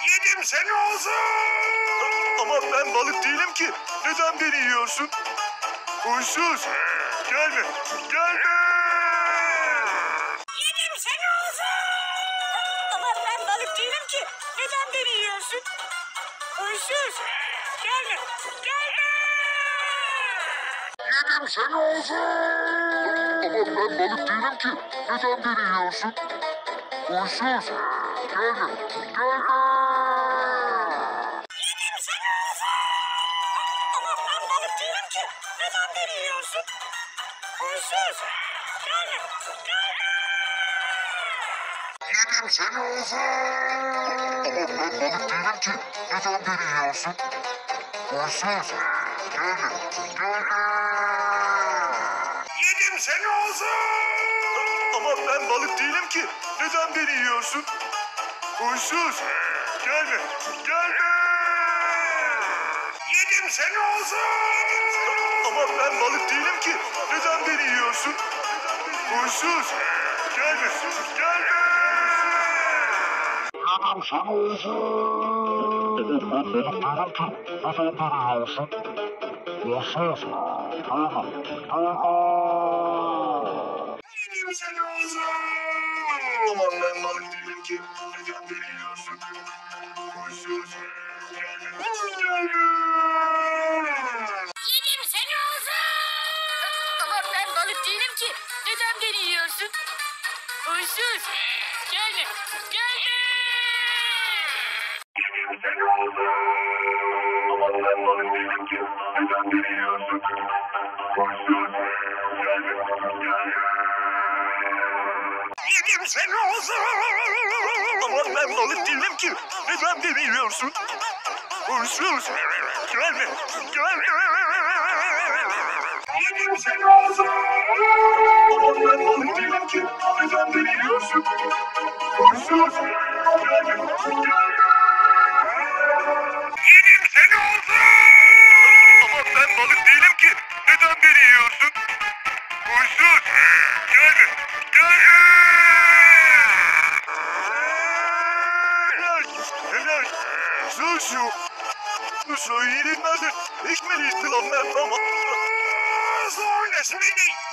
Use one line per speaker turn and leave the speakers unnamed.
Yedim seni olsun.
Ama ben balık değilim ki. Neden beni yiyorsun? Huysuz. Gelme. Gelme.
Yedim seni olsun.
Ama ben balık değilim ki. Neden beni yiyorsun? Huysuz. Gelme. Gelme.
Yedim seni olsun.
Ama ben balık değilim ki. Neden beni yiyorsun? Huysuz. Gelme. Gelme.
Yedim seni olsun. Ama ben balık değilim ki. Neden beni yiyorsun? Huysuz. Gelme. Gelme.
Yedim seni olsun.
Ama ben balık değilim ki. Neden beni yiyorsun? Huysuz. Gelme. Gelme.
Yedim seni olsun.
Ama ben balık değilim ki. Neden beni yiyorsun? Huysuz. Gelme. Gelme.
Yedim seni olsun.
Ama ben balık değilim ki. Neden beni yiyorsun? Huysuz. Gelme. Gelme.
Yedim seni olsun.
Ama ben balık değilim ki. Neden beni yiyorsun? Huysuz. Gelme. Gelme.
Yedim seni olsun.
Ama ben balık değilim ki. Neden beni yiyorsun? Huysuz. Gelme. Gelme.
Yedim seni olsun. Ama ben balık değilim ki. Neden beni yiyorsun? Huysuz. Gelme. Gelme.
Seni olsun.
Ama ben balık değilim ki. Neden beni yiyorsun? Huysuz. Gelme. Gelme.
Yedim seni olsun.
Ama ben balık değilim ki. Neden beni yiyorsun? Huysuz. Gelme. Gelme.
Yedim seni olsun.
Ama ben balık değilim ki. Neden beni yiyorsun? Huysuz. Gelme. Gelme.
Yedim seni olsun.
Ama ben balık değilim ki. Neden beni yiyorsun? Huysuz. Gelme. Gelme. Helal. Şu. Söylenmez. Ekmeliyiz lan ben ama.
Zorlasın beni.